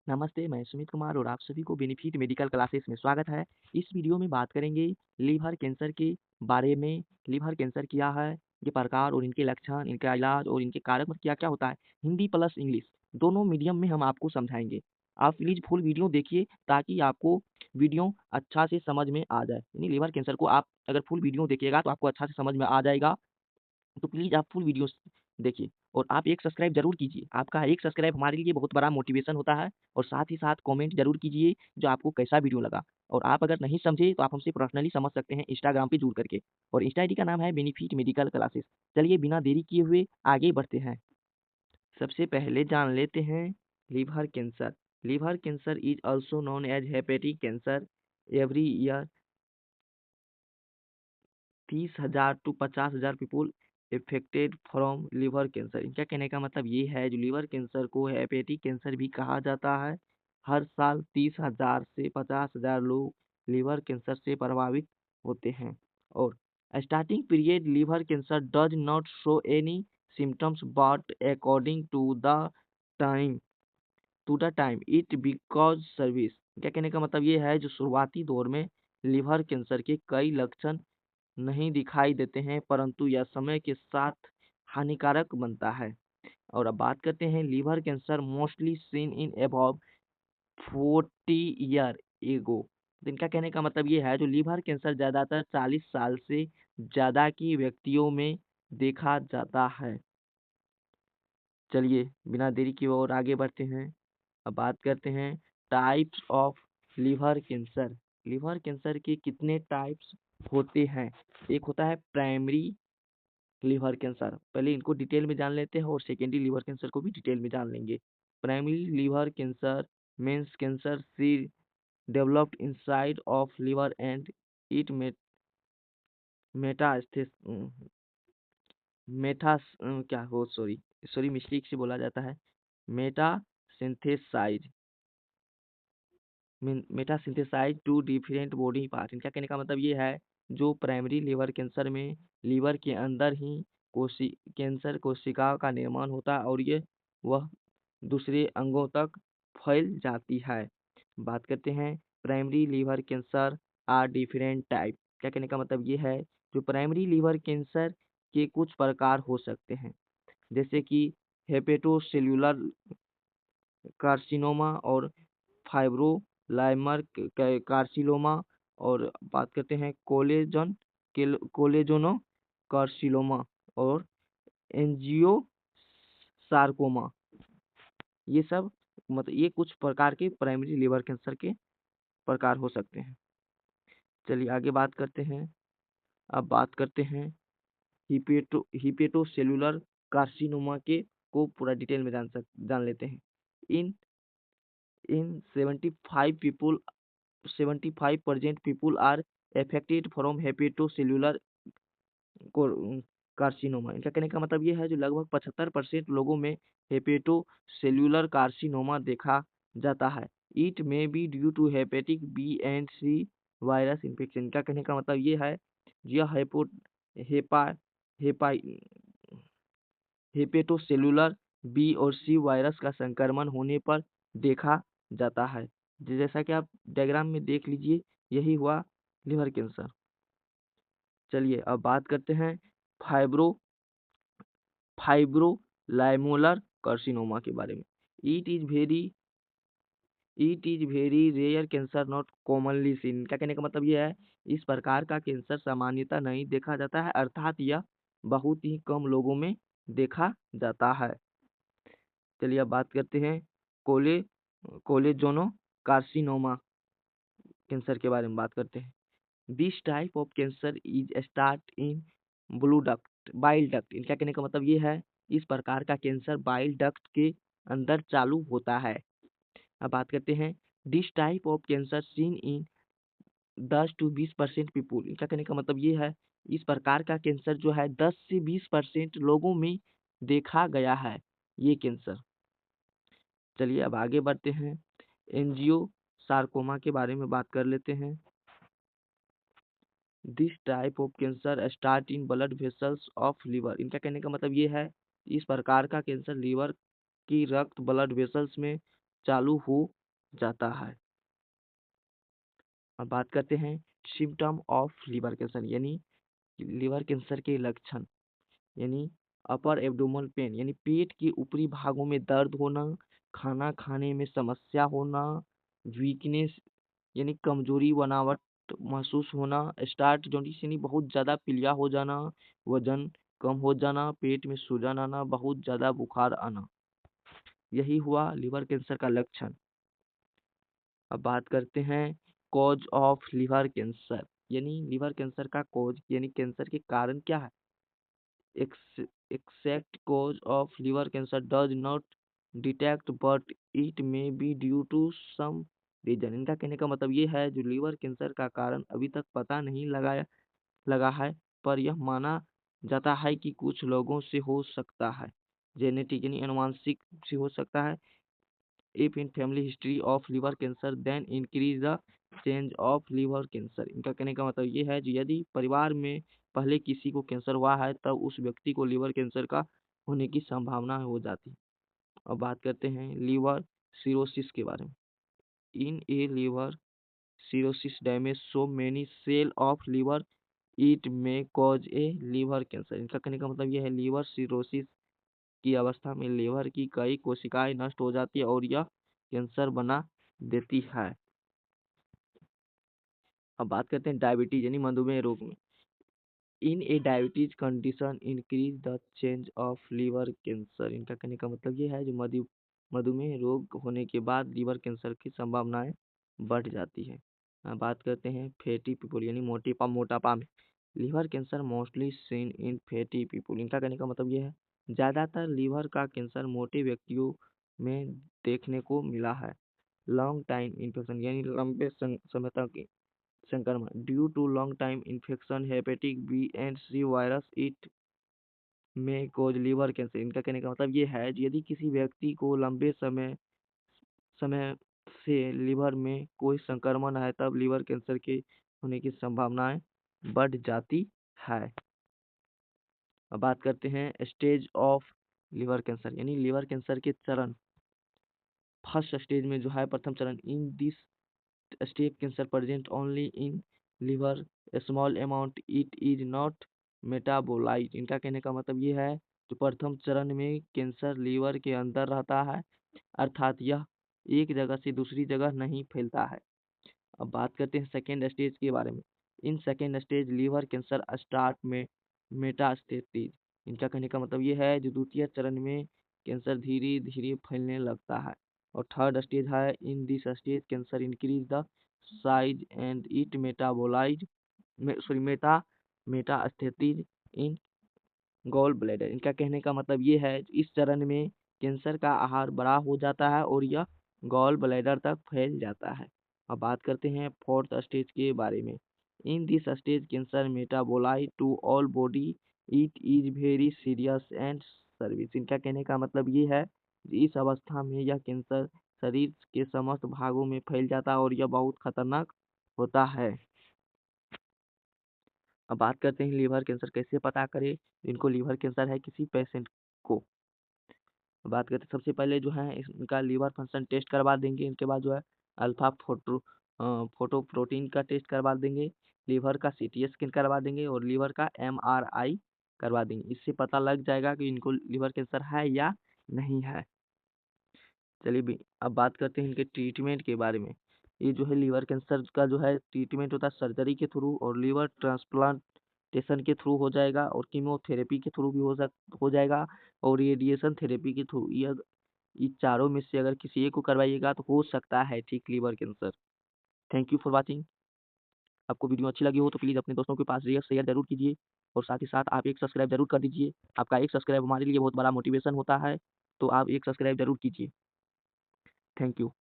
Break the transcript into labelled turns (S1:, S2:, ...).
S1: नमस्ते, मैं सुमित कुमार और आप सभी को बेनिफिट मेडिकल क्लासेस में स्वागत है। इस वीडियो में बात करेंगे लीवर कैंसर के बारे में। लीवर कैंसर क्या है, ये प्रकार और इनके लक्षण, इनका इलाज और इनके कारक में क्या-क्या होता है। हिंदी प्लस इंग्लिश दोनों मीडियम में हम आपको समझाएँगे। आप प्लीज़ फुल वीडियो देखिए ताकि आपको वीडियो अच्छा से समझ में आ जाए। यानी लीवर कैंसर को आप अगर फुल वीडियो देखिएगा तो आपको अच्छा से समझ में आ जाएगा। तो प्लीज़ आप फुल वीडियोस देखिए और आप एक सब्सक्राइब ज़रूर कीजिए। आपका एक सब्सक्राइब हमारे लिए बहुत बड़ा मोटिवेशन होता है और साथ ही साथ कमेंट ज़रूर कीजिए जो आपको कैसा वीडियो लगा। और आप अगर नहीं समझे तो आप हमसे पर्सनली समझ सकते हैं इंस्टाग्राम पे जुड़ करके और इंस्टा आईडी का नाम है बेनिफिट मेडिकल क्लासेस। चलिए बिना देरी किए हुए आगे बढ़ते हैं। सबसे पहले जान लेते हैं liver cancer. Liver cancer is also known as hepatic cancer. Every year 30,000 to 50,000 people affected from liver cancer. इनका कहने का मतलब ये है जो लिवर कैंसर को हेपेटिक कैंसर भी कहा जाता है। हर साल 30,000 से 50,000 लोग लिवर कैंसर से प्रभावित होते हैं और starting period liver cancer does not show any symptoms but according time to the time it because service. क्या कहने का मतलब ये है जो शुरुआती दौर में लिवर कैंसर के कई लक्षण नहीं दिखाई देते हैं परंतु यह समय के साथ हानिकारक बनता है। और अब बात करते हैं liver cancer mostly seen in above 40 year ago. तो इनका कहने का मतलब ये है जो लीवर कैंसर ज़्यादातर 40 साल से ज़्यादा की व्यक्तियों में देखा जाता है। चलिए बिना देरी किए और आगे बढ़ते हैं। अब बात करते हैं types of liver cancer. Liver cancer के कितने टाइप्स होते हैं। एक होता है प्राइमरी लिवर कैंसर। पहले इनको डिटेल में जान लेते हैं और सेकेंडरी लिवर कैंसर को भी डिटेल में जान लेंगे। Primary liver cancer means cancer see developed inside of liver and it metastases मेटास क्या हो सॉरी सॉरी मिस्टेक से बोला जाता है metasynthesize metasynthesize to different body part. इनका कहने का मतलब ये है जो प्राइमरी लिवर कैंसर में लीवर के अंदर ही कैंसर कोशिकाओं का निर्माण होता है और ये वह दूसरे अंगों तक फैल जाती है। बात करते हैं primary liver cancer are different type. क्या कहने का मतलब ये है जो प्राइमरी लिवर कैंसर के कुछ प्रकार हो सकते हैं जैसे कि हेपेटोसेल्यूलर कार्सिनोमा और फाइब्रोलाइमर कार्सिलोमा। और बात करते हैं कोलेजोनो कार्सिलोमा और एंजियो सार्कोमा। ये सब मतलब ये कुछ प्रकार के प्राइमरी लिवर कैंसर के प्रकार हो सकते हैं। चलिए आगे बात करते हैं। अब बात करते हैं हिपेटोसेलुलर कार्सिनोमा के को पूरा डिटेल में जान लेते हैं। इन इन 75% people are affected from hepatocellular carcinoma. इनका कहने का मतलब ये है जो लगभग 75% लोगों में हेपेटोसेल्यूलर कार्सिनोमा देखा जाता है। It may be due to hepatic B and C virus infection. इनका कहने का मतलब ये है यह हेपा हेपा हेपेटोसेलुलर बी और सी वायरस का संक्रमण होने पर देखा जाता है। जैसा कि आप डायग्राम में देख लीजिए यही हुआ लिवर कैंसर। चलिए अब बात करते हैं फाइब्रो फाइब्रोलाइमोलर कार्सिनोमा के बारे में। It is very it is very rare cancer not commonly seen. क्या कहने का मतलब ये है इस प्रकार का कैंसर सामान्यतः नहीं देखा जाता है अर्थात यह बहुत ही कम लोगों में देखा जाता है। चलिए अब बात करते हैं कोले कोलेजोनो कार्सिनोमा कैंसर के बारे में बात करते हैं। This type of cancer is start in blue duct bile duct. इनका कहने का मतलब ये है इस प्रकार का कैंसर बाइल डक्ट के अंदर चालू होता है। अब बात करते हैं this type of cancer seen in 10 to 20% people. इनका कहने का मतलब ये है इस प्रकार का कैंसर जो है 10 से 20% लोगों में देखा गया है ये कैंसर। चलिए अब आगे बढ़ते हैं एंजियो सार्कोमा के बारे में बात कर लेते हैं। This type of cancer start in blood vessels of liver. इनका कहने का मतलब ये है इस प्रकार का कैंसर लीवर की रक्त ब्लड वेसल्स में चालू हो जाता है। अब बात करते हैं सिम्टम ऑफ लिवर कैंसर यानी लिवर कैंसर के लक्षण यानी अपर एब्डोमिनल पेन यानी पेट के ऊपरी भागों में दर्द होना, खाना खाने में समस्या होना, वीकनेस यानी कमजोरी बनावट महसूस होना, स्टार्ट जॉन्डिस यानी बहुत ज़्यादा पीलिया हो जाना, वजन कम हो जाना, पेट में सूजन आना, बहुत ज़्यादा बुखार आना, यही हुआ लिवर कैंसर का लक्षण। अब बात करते हैं कॉज ऑफ लिवर कैंसर यानी लिवर कैंसर का कॉज यानी कैंसर के कारण क्या है। exact cause of liver cancer does not detect but it may be due to some reason। इनका कहने का मतलब ये है जो लीवर कैंसर का कारण अभी तक पता नहीं लगा है, पर यह माना जाता है कि कुछ लोगों से हो सकता है, जेनेटिक यानी आनुवांशिक से हो सकता है। if in family history of liver cancer then increase the change of liver cancer। इनका कहने का मतलब ये है कि यदि परिवार में पहले किसी को कैंसर हुआ है तब उस व्यक्ति को लिवर कैंसर का होने की संभावना हो जाती। अब बात करते हैं लीवर सिरोसिस के बारे में। In a liver cirrhosis damage so many cell of liver it may cause a liver cancer. इनका कहने का मतलब ये है लीवर सिरोसिस की अवस्था में लीवर की कई कोशिकाएं नष्ट हो जाती है और यह कैंसर बना देती है। अब बात करते हैं डायबिटीज यानी मधुमेह रोग में। In a diabetes condition increase the change of liver cancer. इनका कहने का मतलब ये है जो मधुमेह रोग होने के बाद लीवर कैंसर की संभावनाएं बढ़ जाती है। अब बात करते हैं फैटी पीपल यानी मोटापा में। Liver cancer mostly seen in fatty people. इनका कहने का मतलब ये है ज़्यादातर लीवर का कैंसर मोटे व्यक्तियों में देखने को मिला है। लॉन्ग टाइम इन्फेक्शन यानी लंबे समय तक संक्रमण due to long time infection hepatic B and C virus it may cause liver cancer. इनका कहने का मतलब ये है यदि किसी व्यक्ति को लंबे समय समय से लीवर में कोई संक्रमण है तब लीवर कैंसर के होने की संभावनाएं बढ़ जाती है। अब बात करते हैं स्टेज ऑफ लिवर कैंसर यानी लिवर कैंसर के चरण। फर्स्ट स्टेज में जो है प्रथम चरण इन this stage cancer present only in liver small amount it is not metabolite. इनका कहने का मतलब ये है जो प्रथम चरण में कैंसर लीवर के अंदर रहता है अर्थात यह एक जगह से दूसरी जगह नहीं फैलता है। अब बात करते हैं सेकेंड स्टेज के बारे में। In second stage liver cancer start में मेटास्टेटिस। इनका कहने का मतलब ये है जो द्वितीय चरण में कैंसर धीरे धीरे फैलने लगता है। और थर्ड स्टेज है in this stage cancer increase the size and it metabolize metastasis in gall bladder. इनका कहने का मतलब ये है इस चरण में कैंसर का आहार बड़ा हो जाता है और यह गॉल ब्लैडर तक फैल जाता है। अब बात करते हैं फोर्थ स्टेज के बारे में। In this stage cancer metabolite to all body it is very serious and service. इनका कहने का मतलब ये है इस अवस्था में यह कैंसर शरीर के समस्त भागों में फैल जाता है और यह बहुत खतरनाक होता है। अब बात करते हैं लीवर कैंसर कैसे पता करें इनको लीवर कैंसर है किसी पेशेंट को। बात करते हैं सबसे पहले जो है इनका लीवर फंक्शन टेस्ट करवा देंगे। इनके बाद जो है अल्फा फोटो प्रोटीन का टेस्ट करवा देंगे, लीवर का सीटी स्कैन करवा देंगे और लीवर का एमआरआई करवा देंगे। इससे पता लग जाएगा कि इनको लीवर कैंसर है या नहीं है। चलिए अब बात करते हैं इनके ट्रीटमेंट के बारे में। ये जो है लीवर कैंसर का जो है ट्रीटमेंट होता है सर्जरी के थ्रू और लीवर ट्रांसप्लांटेशन के थ्रू हो जाएगा और कीमोथेरेपी के थ्रू भी हो जाएगा और रेडिएशन थेरेपी के थ्रू। ये चारों में से अगर किसी एक को करवाइएगा तो हो सकता है ठीक liver cancer. Thank you for watching. आपको वीडियो अच्छी लगी हो तो प्लीज़ अपने दोस्तों के पास शेयर जरूर कीजिए और साथ ही साथ आप एक सब्सक्राइब जरूर कर दीजिए। आपका एक सब्सक्राइब हमारे लिए बहुत बड़ा मोटिवेशन होता है, तो आप एक सब्सक्राइब जरूर कीजिए। Thank you.